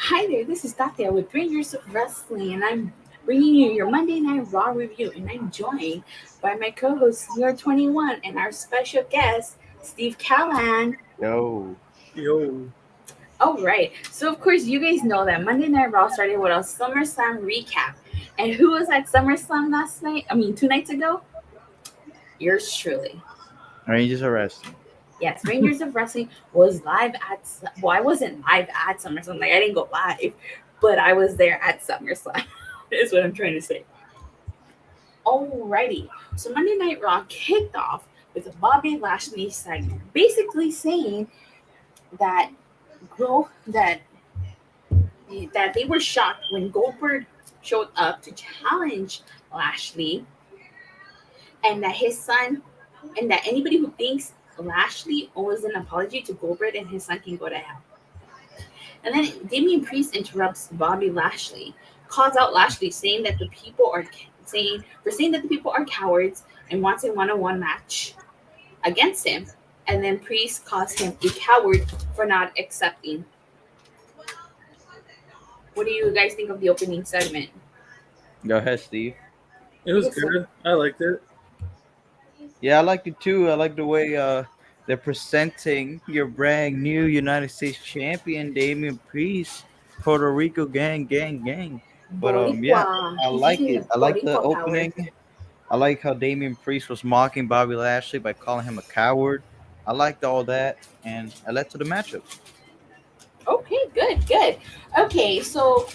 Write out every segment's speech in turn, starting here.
Hi there, this is Tatia with Rangers of Wrestling, and I'm bringing you your Monday Night Raw review. And I'm joined by my co host, Senior 21, and our special guest, Steve Callan. Yo, Yo, All right, so of course, you guys know that Monday Night Raw started with a Summerslam recap. And who was at SummerSlam last night? I mean, 2 nights ago? Yours truly. Rangers are resting. Yes, Rangers of Wrestling was live at. Well, I wasn't live at SummerSlam. Like, I didn't go live, but I was there at SummerSlam, is what I'm trying to say. Alrighty. So Monday Night Raw kicked off with a Bobby Lashley segment, basically saying that that they were shocked when Goldberg showed up to challenge Lashley, and that his son, and that anybody who thinks Lashley owes an apology to Goldberg and his son can go to hell. And then Damian Priest interrupts Bobby Lashley, calls out Lashley, saying that the people are cowards and wants a one-on-one match against him. And then Priest calls him a coward for not accepting. What do you guys think of the opening segment? Go ahead, Steve. it was Yes, sir. good. I liked it. Yeah, I like it too. I like the way they're presenting your brand new United States champion, Damian Priest, Puerto Rico gang. But yeah, Boricua. I He's like using the it. I like the Boricua power. opening. I like how Damian Priest was mocking Bobby Lashley by calling him a coward. I liked all that, and I led to the matchup. Okay, good. Okay, so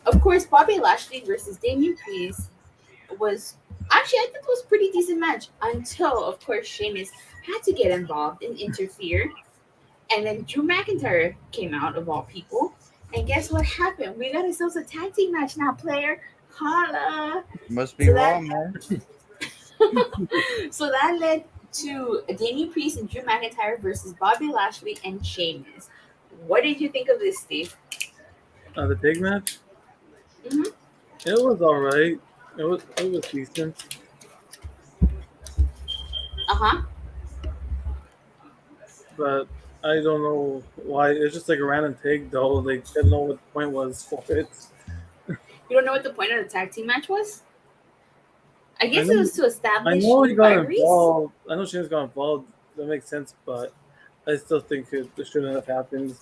of course Bobby Lashley versus Damian Priest was actually I think it was a pretty decent match until of course Sheamus had to get involved and interfere. And then Drew McIntyre came out of all people. And guess what happened? We got ourselves a tag team match now, player. Holla. Must be So that wrong, man. so that led to Damian Priest and Drew McIntyre versus Bobby Lashley and Sheamus. What did you think of this, Steve? The big match. Mm-hmm. It was all right. It was decent, Uh-huh. but I don't know why. It's just like a random take though. They didn't know what the point was for it. You don't know what the point of the tag team match was? I I guess it know. was to I establish know new he got rivalries. involved. I know Shane's got involved. That makes sense, but I still think it shouldn't have happened.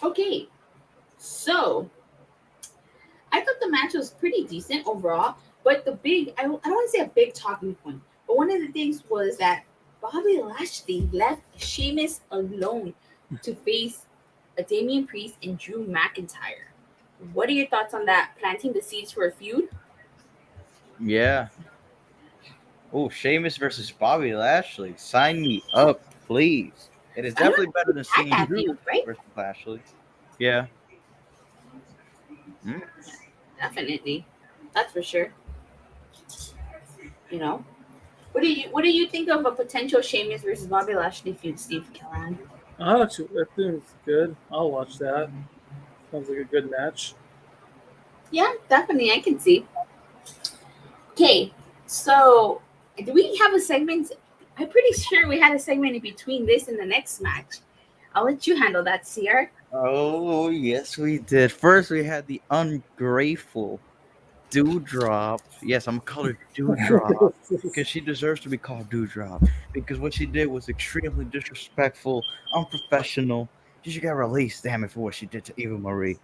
Okay. So I thought the match was pretty decent overall, but I don't want to say a big talking point, but one of the things was that Bobby Lashley left Sheamus alone to face a Damian Priest and Drew McIntyre. What are your thoughts on that? Planting the seeds for a feud? Yeah. Oh, Sheamus versus Bobby Lashley. Sign me up, please. It is I don't definitely better than had seeing that Drew feud, right? versus Lashley. Yeah. Mm. Definitely. That's for sure. You know? What do you think of a potential Sheamus versus Bobby Lashley feud, Steve Callahan? I think it's good. I'll watch that. Sounds like a good match. Yeah, definitely. I can see. Okay, so do we have a segment? I'm pretty sure we had a segment in between this and the next match. I'll let you handle that, CR. Oh, yes, we did. First, we had the ungrateful Dewdrop. Yes, I'm gonna call her Dewdrop because she deserves to be called Dewdrop because what she did was extremely disrespectful, unprofessional. She should get released, damn it, for what she did to Eva Marie.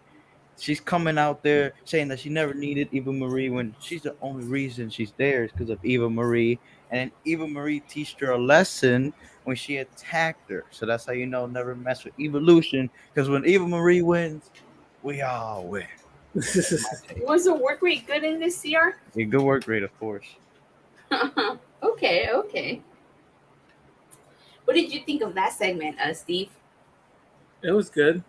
She's coming out there saying that she never needed Eva Marie when she's the only reason she's there is because of Eva Marie. And Eva Marie teached her a lesson when she attacked her. So that's how you know never mess with Evolution because when Eva Marie wins, we all win. That's my take. Was the work rate good in this, CR? Yeah, good work rate, of course. Okay. What did you think of that segment, Steve? It was good.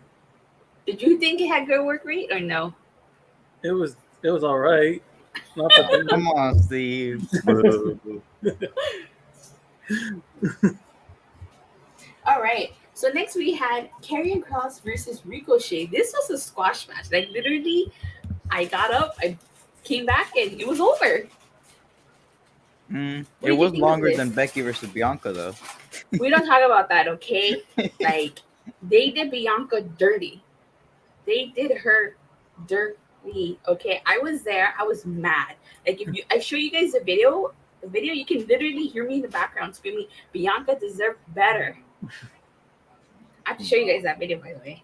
Did you think it had good work rate or no? It was all right. Not the Oh, best. come on, Steve. Boo. All right. So next we had Carrion Cross versus Ricochet. This was a squash match. Like literally, I got up, I came back, and it was over. What It did you was think of longer this? than Becky versus Bianca, though. We don't talk about that, okay? Like they did Bianca dirty. They did her dirty. Okay, I was there. I was mad. Like if I show you guys the video, you can literally hear me in the background screaming, "Bianca deserved better." I have to show you guys that video, by the way.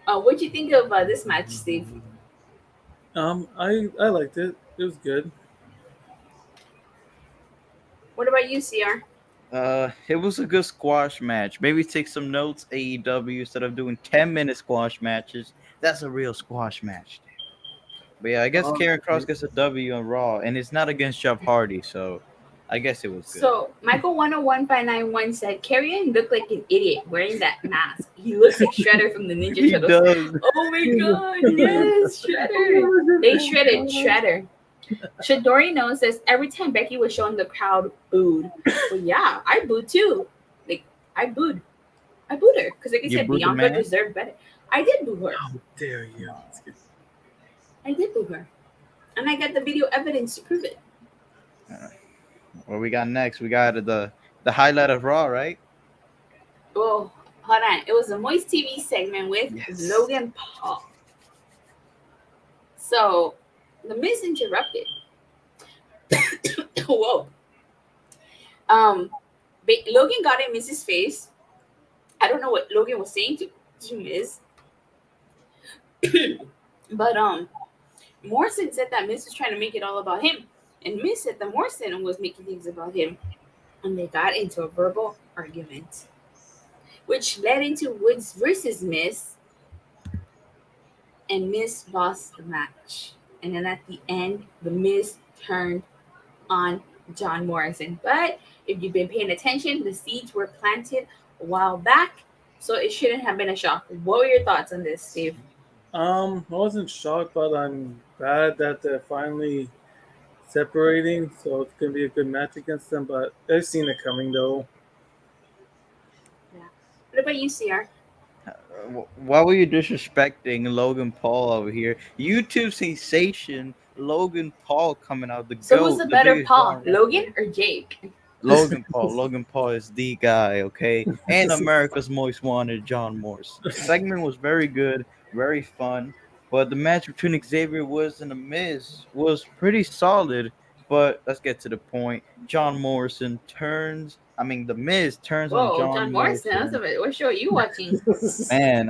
What'd you think of this match, Steve? I liked it. It was good. What about you, CR? It was a good squash match. Maybe take some notes, AEW, instead of doing 10-minute squash matches. That's a real squash match. But yeah, I guess Carrion Cross gets a W on Raw, and it's not against Jeff Hardy, so I guess it was good. So Michael 101591 said Karrion looked like an idiot wearing that mask. He looks like Shredder from the Ninja He Turtles. does. Oh my god, yes, Shredder. They shredded Shredder. Shadorino says every time Becky was shown, the crowd booed. Well, yeah, I booed too. Like I booed her because, like I said, booed the Bianca man? deserved better. I did boo her. How dare you? I did boo her, and I got the video evidence to prove it. What we got next? We got the highlight of Raw, right? Oh, hold on. It was a Moist TV segment with Yes. Logan Paul. So, the Miz interrupted. Whoa. Logan got in Miz's face. I don't know what Logan was saying to Miz. But Morrison said that Miz was trying to make it all about him. And Miz said that Morrison was making things about him. And they got into a verbal argument, which led into Woods versus Miz. And Miz lost the match. And then at the end, the Miz turned on John Morrison. But if you've been paying attention, the seeds were planted a while back, so it shouldn't have been a shock. What were your thoughts on this, Steve? I wasn't shocked, but I'm glad that they're finally separating, so it's gonna be a good match against them. But I've seen it coming though. Yeah. What about you, CR? Why were you disrespecting Logan Paul over here? YouTube sensation Logan Paul coming out the So GOAT, who's the better biggest Paul, John Logan wrestler. or Jake? Logan Paul. Logan Paul is the guy, okay? And America's Most Wanted, John Morse. The segment was very good, very fun. But the match between Xavier Woods and The Miz was pretty solid. But let's get to the point. The Miz turns on Whoa, John John Morrison. Morrison. What show are you watching? Man,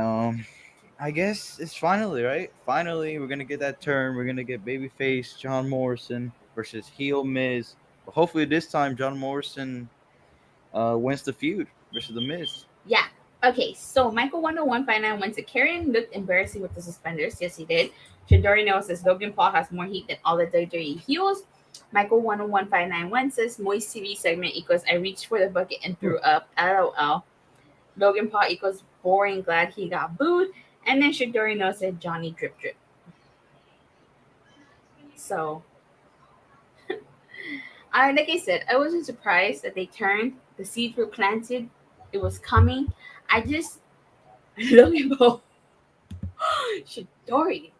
I guess it's finally, right? Finally, we're gonna get that turn. We're gonna get babyface John Morrison versus heel Miz. But hopefully this time John Morrison wins the feud versus the Miz. Yeah. Okay, so Michael 10159 went to Karrion looked embarrassing with the suspenders. Yes, he did. Shadorino says Logan Paul has more heat than all the WWE heels. Michael 101591 says Moist TV segment equals I reached for the bucket and threw up. LOL. Logan Paul equals boring, glad he got booed. And then Shadorino said Johnny drip drip. So like I said, I wasn't surprised that they turned. The seeds were planted. It was coming. I just Logan Paul Shadori.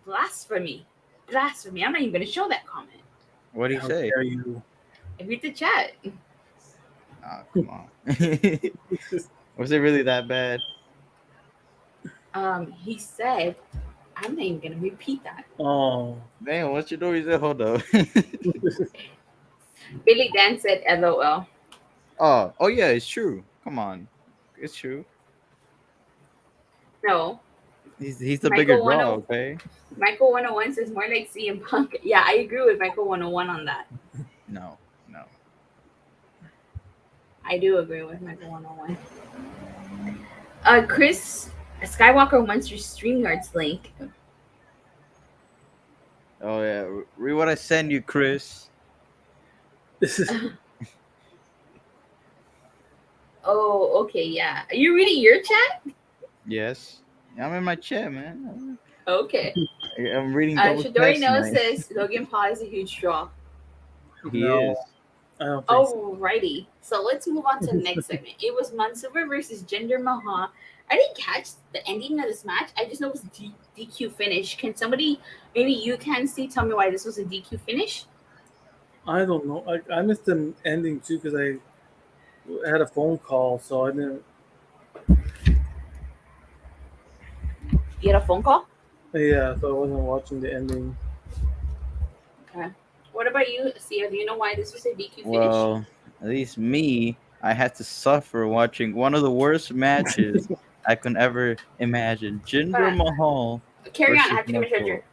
Blasphemy. Blasphemy. I'm not even gonna show that comment. What do you How say? dare you? Read the chat. Oh, come on. Was it really that bad? He said, I'm not even gonna repeat that. Oh, Man, what's your door? He said, hold up. Billy Dan said LOL. Oh yeah, it's true. Come on. It's true. No. He's the Michael bigger 10 draw, okay? Michael 101 says more like CM Punk. Yeah, I agree with Michael 101 on that. No. I do agree with Michael 101. Chris Skywalker wants your StreamYards link. Oh yeah. Read what I send you, Chris. this is Oh, okay, yeah. Are you reading your chat? Yes. I'm in my chat, man. Okay. I'm reading double text Shadori knows tonight. says Logan Paul is a huge draw. He No. is. I don't think so. Alrighty. So let's move on to the next segment. It was Mansoor versus Jinder Mahal. I didn't catch the ending of this match. I just know it was DQ finish. Can somebody, maybe you can see, tell me why this was a DQ finish? I don't know. I missed the ending too because I had a phone call, so I didn't. You had a phone call? Yeah, so I wasn't watching the ending. Okay. What about you, Sia? Do you know why this was a DQ finish? Well, at least me, I had to suffer watching one of the worst matches I could ever imagine. Jinder Mahal Carry on. I versus have to give a Mansoor. charger.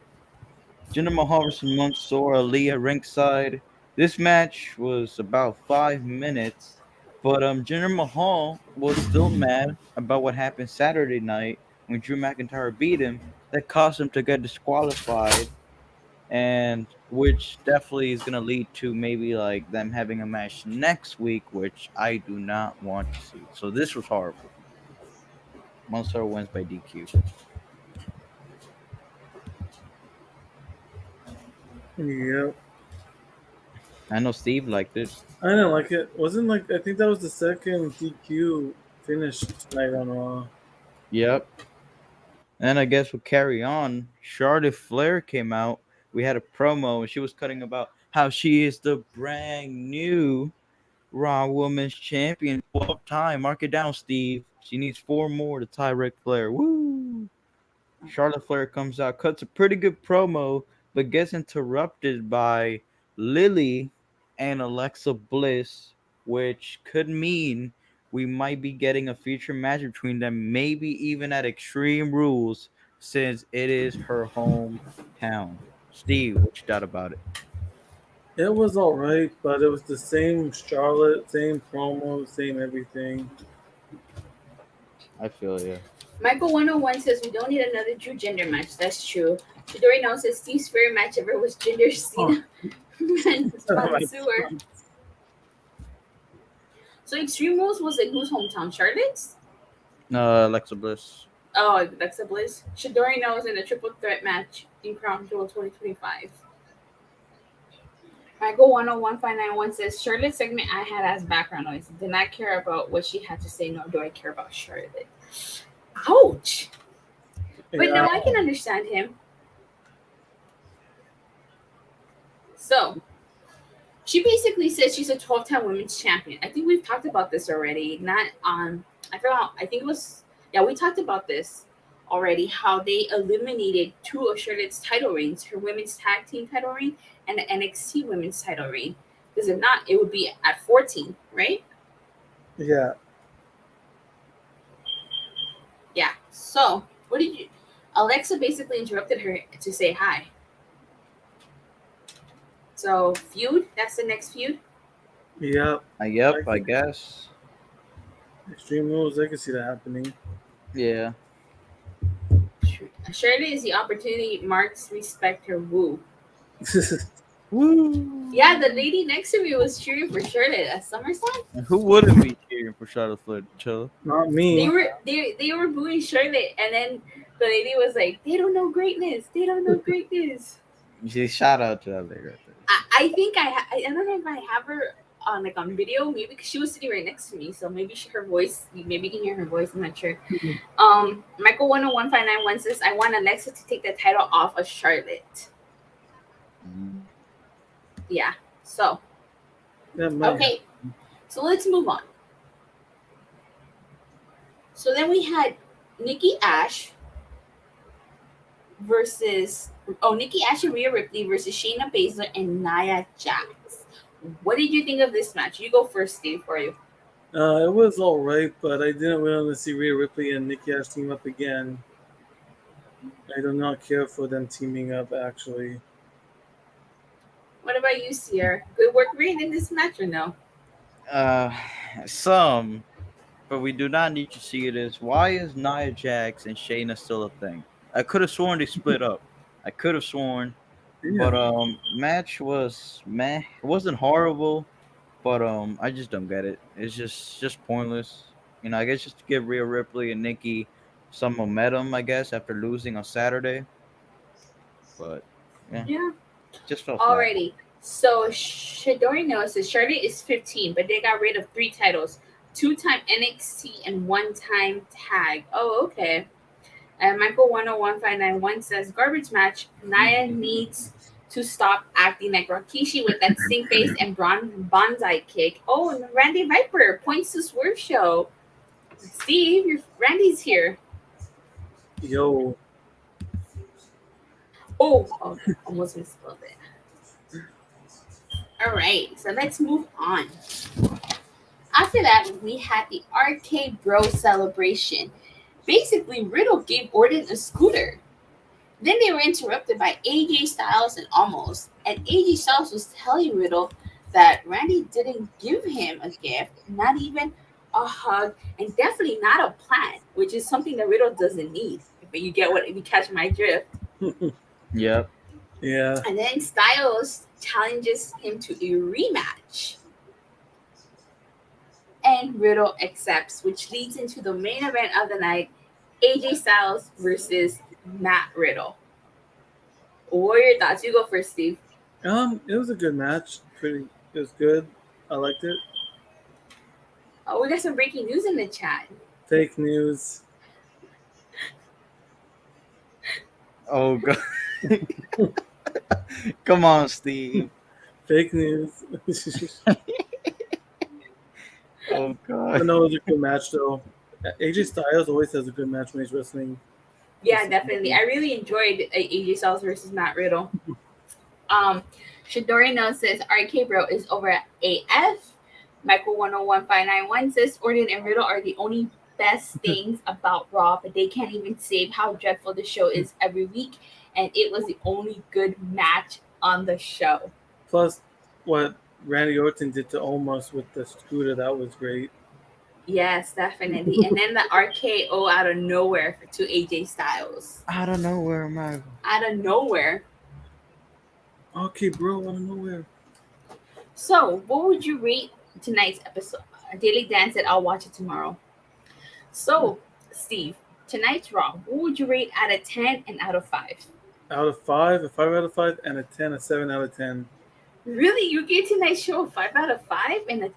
Jinder Mahal versus Mansoor Ali at ringside. This match was about 5 minutes, but Jinder Mahal was still mad about what happened Saturday night when Drew McIntyre beat him. That caused him to get disqualified, and which definitely is gonna lead to maybe like them having a match next week, which I do not want to see. So this was horrible. Mansoor wins by DQ. Yeah, I know Steve liked it. I didn't like it. Wasn't like I think that was the second DQ finish tonight on Raw. Yep. And I guess with Carrion, Charlotte Flair came out. We had a promo, and she was cutting about how she is the brand new Raw Women's Champion, 12th time. Mark it down, Steve. She needs 4 more to tie Ric Flair. Woo! Charlotte Flair comes out, cuts a pretty good promo, but gets interrupted by Lily and Alexa Bliss, which could mean we might be getting a future match between them, maybe even at Extreme Rules, since it is her hometown. Steve, what you thought about it? It was alright, but it was the same Charlotte, same promo, same everything. I feel you. Michael 101 says we don't need another Drew Jinder match. That's true. Shidori now says Steve's favorite match ever was Jinder Cena and Mansoor. So Extreme Rules was in whose hometown? Charlotte's? Alexa Bliss. Oh, Alexa Bliss. Shidori knows in a triple threat match in Crown Jewel 2025. Michael 101591 says Charlotte's segment I had as background noise. Did not care about what she had to say, nor do I care about Charlotte. Ouch! But Yeah. no, I can understand him. So, she basically says she's a 12-time women's champion. I think we've talked about this already. Not on, I forgot, I think it was, yeah, we talked about this already, how they eliminated 2 of Charlotte's title reigns, her women's tag team title reign and the NXT women's title reign. Because if not, it would be at 14, right? Yeah. Yeah. So, what did you, Alexa basically interrupted her to say hi. So, feud, that's the next feud. Yep. Yep, I guess. Extreme Rules, I can see that happening. Yeah. Charlotte is the opportunity Marks respect her woo. Woo! Yeah, the lady next to me was cheering for Charlotte at SummerSlam. And who wouldn't be cheering for Charlotte Flair, Chilla? Not me. They were booing Charlotte, and then the lady was like, "They don't know greatness. They don't know greatness." She shout out to that lady right there. I think I don't know if I have her on video, maybe because she was sitting right next to me, so maybe her voice, maybe you can hear her voice. I'm not sure. Michael 101591 says, "I want Alexa to take the title off of Charlotte." Mm. Yeah. So okay, so let's move on. So then we had Nikki A.s.h versus Nikki A.s.h and Rhea Ripley versus Shayna Baszler and Nia Jax. What did you think of this match? You go first, Steve, for you. It was alright, but I didn't really want to see Rhea Ripley and Nikki A.s.h team up again. I do not care for them teaming up, actually. What about you, Sierra? Good work reading in this match or no? Some, but we do not need to see it as why is Nia Jax and Shayna still a thing? I could have sworn they split up. I could have sworn, Yeah. but match was meh. It wasn't horrible, but I just don't get it. It's just pointless. You know, I guess just to give Rhea Ripley and Nikki some momentum, I guess, after losing on Saturday. But Yeah. just felt flat. Alrighty. So Shidori knows that Charlotte is 15, but they got rid of 3 titles: 2-time NXT and 1-time tag. Oh, okay. And Michael 101591 says, "Garbage match. Nia needs to stop acting like Rikishi with that stink face and bonsai kick." Oh, and Randy Viper points to Swerve Show. Steve, Randy's here. Yo. Oh, almost misspelled it. All right, so let's move on. After that, we had the RKBro celebration. Basically, Riddle gave Orton a scooter. Then they were interrupted by AJ Styles and Almost. And AJ Styles was telling Riddle that Randy didn't give him a gift, not even a hug, and definitely not a plan, which is something that Riddle doesn't need. But if you catch my drift. Yep. Yeah. And then Styles challenges him to a rematch. And Riddle accepts, which leads into the main event of the night, AJ Styles versus Matt Riddle. What are your thoughts? You go first, Steve. It was a good match. It was good. I liked it. Oh, we got some breaking news in the chat. Fake news. Oh god. Come on, Steve. Fake news. Oh But god. no, it was a good match though. AJ Styles always has a good match when he's wrestling. Yeah, definitely. I really enjoyed AJ Styles versus Matt Riddle. Shadorino says RK-Bro is over at AF. Michael 101591 says Orton and Riddle are the only best things about Raw, but they can't even save how dreadful the show is every week, and it was the only good match on the show. Plus, what Randy Orton did to Omos with the scooter, that was great. Yes, definitely. And then the RKO out of nowhere to AJ Styles. Out of nowhere, Michael. Out of nowhere. Okay, bro, out of nowhere. So, what would you rate tonight's episode? Daily Dan said, I'll watch it tomorrow. So, Steve, tonight's Raw, what would you rate out of 10 and out of 5? Out of 5, a 5 out of 5, and a 10, a 7 out of 10. Really? You gave tonight's show a 5 out of 5 and a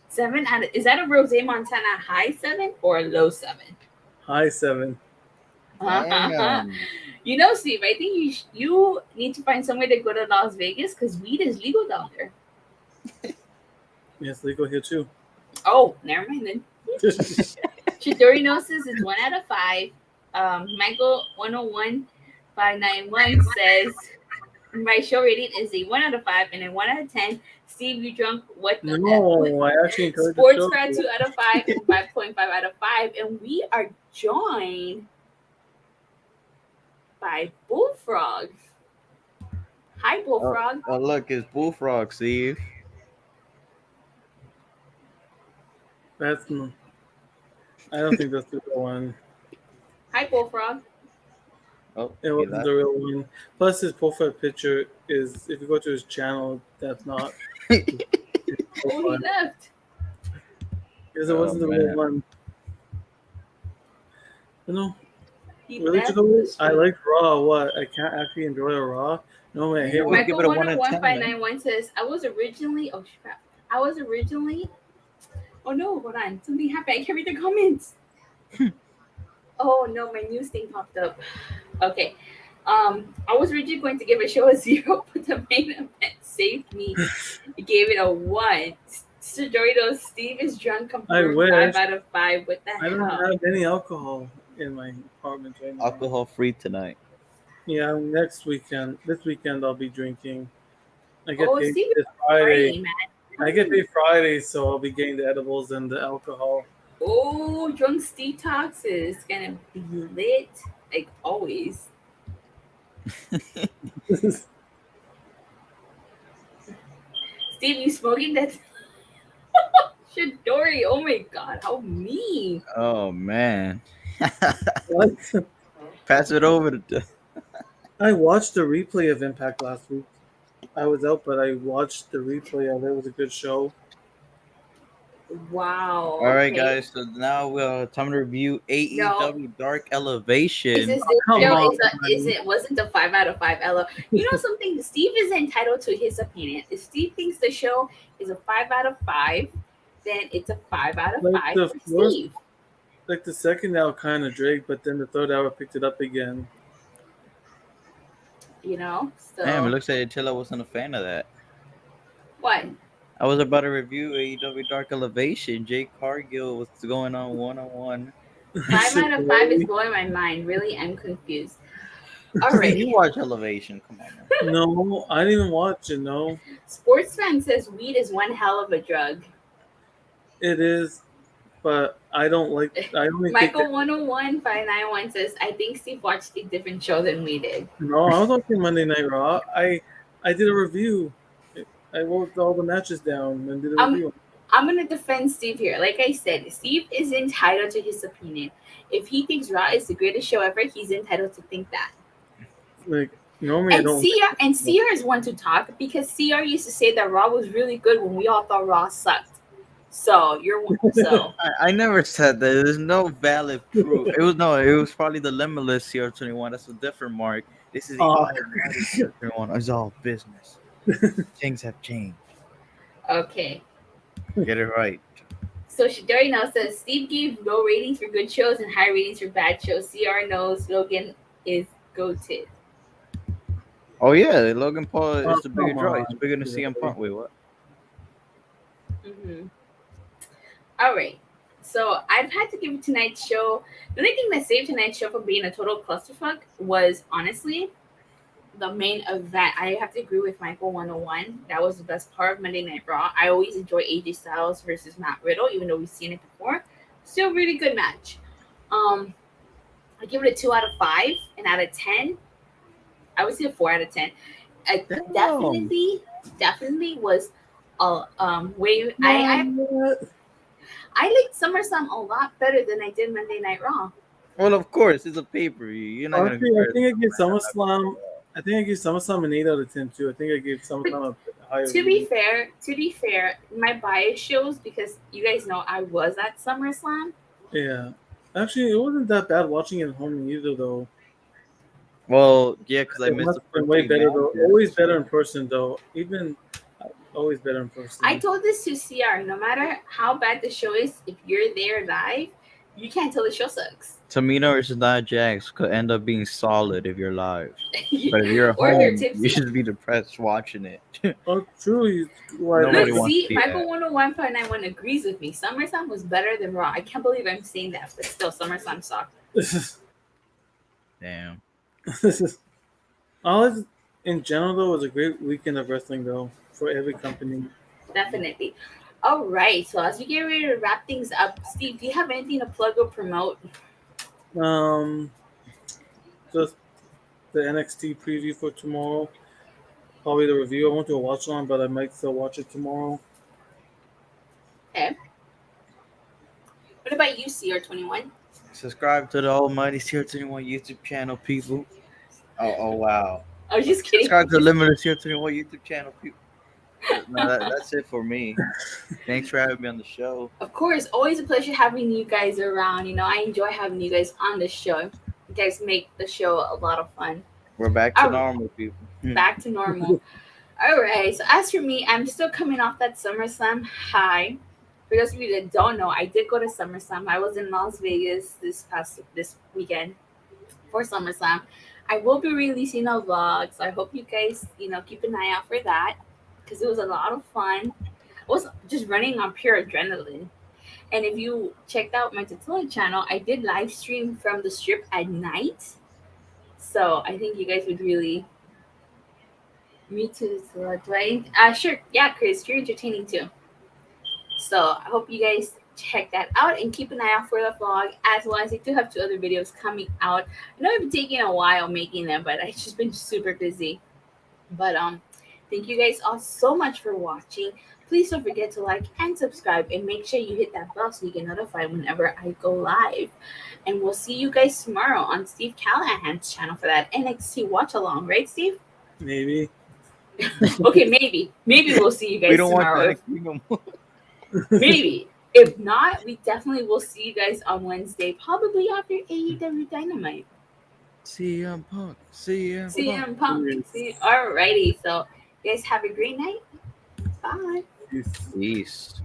7 out of... Is that a Rose Montana high 7 or a low 7? High 7. Damn. You know, Steve, I think you need to find somewhere to go to Las Vegas because weed is legal down there. Yes, legal here too. Oh, never mind then. Chidori says it's 1 out of 5. Michael 101591 says my show rating is a 1 out of 5 and a 1 out of 10. Steve, you drunk what the No, I actually encourage the Sports show. Card 2 out of 5 and 5.5 out of 5. And we are joined by Bullfrog. Hi, Bullfrog. Oh, look, it's Bullfrog, Steve. That's. I don't think that's the real one. Hi, Bullfrog. Oh, It wasn't the real one. Plus, his profile picture is, if you go to his channel, that's not. Oh, he left. Because it wasn't the real one. You know, He religiously, left. I like Raw. What? I can't actually enjoy a Raw. No, I hate Yeah, it. we give Michael it a 1 out of 10, 101591 says, I was originally... Oh, crap. Oh, no, hold on. Something happened. I can't read the comments. Oh, no, my news thing popped up. Okay. I was originally going to give a show a 0, but the main event saved me. I gave it a 1. Sir Doritos, Steve is drunk. Confirmed 5 out of 5. What the I don't hell? have any alcohol in my apartment right now. Alcohol free tonight. Yeah, this weekend I'll be drinking. I get paid Steve this is Friday. partying, man. I get paid Friday, so I'll be getting the edibles and the alcohol. Oh, Drunk Steve Talks is going to be lit, like always. Steve, you smoking that? Shidori, oh my god, how mean. Oh, man. What? Pass it over to... I watched the replay of Impact last week. I was out, but I watched the replay of it. It was a good show. Wow. All right, guys. So now we're time to review AEW Dark Elevation. Is this come show? on, Wasn't the 5 out of 5 Ella? You know something? Steve is entitled to his opinion. If Steve thinks the show is a 5 out of 5, then it's a 5 out of 5 for Steve. Like the second hour kind of dragged, but then the third hour picked it up again. You know? So Damn, it looks like Attila wasn't a fan of that. what? I was about to review AEW Dark Elevation. Jake Cargill was going on one-on-one. 5 out of 5 is blowing my mind. Really, I'm confused. Alrighty. You watch Elevation. Come on, man. No, I didn't even watch it. No, Sports fan says weed is one hell of a drug. it is, but I don't like. I only take Michael it. 101591 says, I think Steve watched a different show than we did. No, I was watching Monday Night Raw. I did a review. I wrote all the matches down and did a review. I'm gonna defend Steve here. Like I said, Steve is entitled to his opinion. If he thinks Raw is the greatest show ever, he's entitled to think that. Like normally I And don't. CR is one to talk because CR used to say that Raw was really good when we all thought Raw sucked. So you're so I never said that. There's no valid proof. It was probably the limitless CR21. That's a different mark. This is the Oh. automatic CR21. It's all business. Things have changed. okay. Get it right. So Shidori now says Steve gave low ratings for good shows and high ratings for bad shows. CR knows Logan is goated. Oh yeah, Logan Paul is Oh, the bigger come draw. on. He's bigger than CM Punk. Wait, what? Mm-hmm. All right. So I've had to give tonight's show. The only thing that saved tonight's show from being a total clusterfuck was honestly the main event. I have to agree with Michael 101. That was the best part of Monday Night Raw. I always enjoy AJ Styles versus Matt Riddle, even though we've seen it before. Still really good match. I give it a 2 out of 5, and out of 10, I would say a 4 out of 10. Definitely was way. I liked SummerSlam a lot better than I did Monday Night Raw. Well, of course, it's a pay-per-view. You're not Honestly, gonna. I think I gave SummerSlam. I think I gave SummerSlam an 8 out of 10 too. I think I gave SummerSlam a higher. To be fair, my bias shows because you guys know I was at SummerSlam. Yeah, actually, it wasn't that bad watching it at home either, though. Well, yeah, because I It missed must the have been first way three better though. matches. Always better in person though. Even always better in person. I told this to CR. No matter how bad the show is, if you're there live, you can't tell the show sucks. Tamina versus Nia Jax could end up being solid if you're live, but if you're at Or if you're home, tipsy. you should be depressed watching it. Oh, true. Nobody Look, wants see, to see Michael that. 101.91 agrees with me. SummerSlam was better than Raw. I can't believe I'm saying that, but still, SummerSlam sucked. Damn. All in general though was a great weekend of wrestling though for every company. Definitely. All right, so as we get ready to wrap things up, Steve, do you have anything to plug or promote? Just the NXT preview for tomorrow. Probably the review. I won't do a watch on, but I might still watch it tomorrow. Okay. What about you, CR21? Subscribe to the Almighty CR21 YouTube channel, people. Oh wow. I was just kidding. Subscribe to the Limited CR21 YouTube channel, people. No, that's it for me. Thanks for having me on the show. Of course, always a pleasure having you guys around. You know, I enjoy having you guys on the show. You guys make the show a lot of fun. We're back to normal, people. Back to normal. All right. So as for me, I'm still coming off that SummerSlam high. For those of you that don't know, I did go to SummerSlam. I was in Las Vegas this weekend for SummerSlam. I will be releasing a vlog, so I hope you guys, keep an eye out for that because it was a lot of fun. I was just running on pure adrenaline. And if you checked out my Untitled channel, I did live stream from the strip at night. So I think you guys would really. Me too. So do I? Sure. Yeah, Chris, you're entertaining too. So I hope you guys check that out and keep an eye out for the vlog, as well as I do have 2 other videos coming out. I know I've been taking a while making them, but I've just been super busy. But thank you guys all so much for watching. Please don't forget to like and subscribe, and make sure you hit that bell so you get notified whenever I go live. And we'll see you guys tomorrow on Steve Callahan's channel for that NXT watch along, right, Steve? Maybe. Okay, maybe we'll see you guys We don't tomorrow. want that no more. Maybe. If not, we definitely will see you guys on Wednesday, probably after AEW Dynamite. CM Punk. CM CM Punk. Yes. Alrighty. So, you guys have a great night. Bye. Peace. Peace.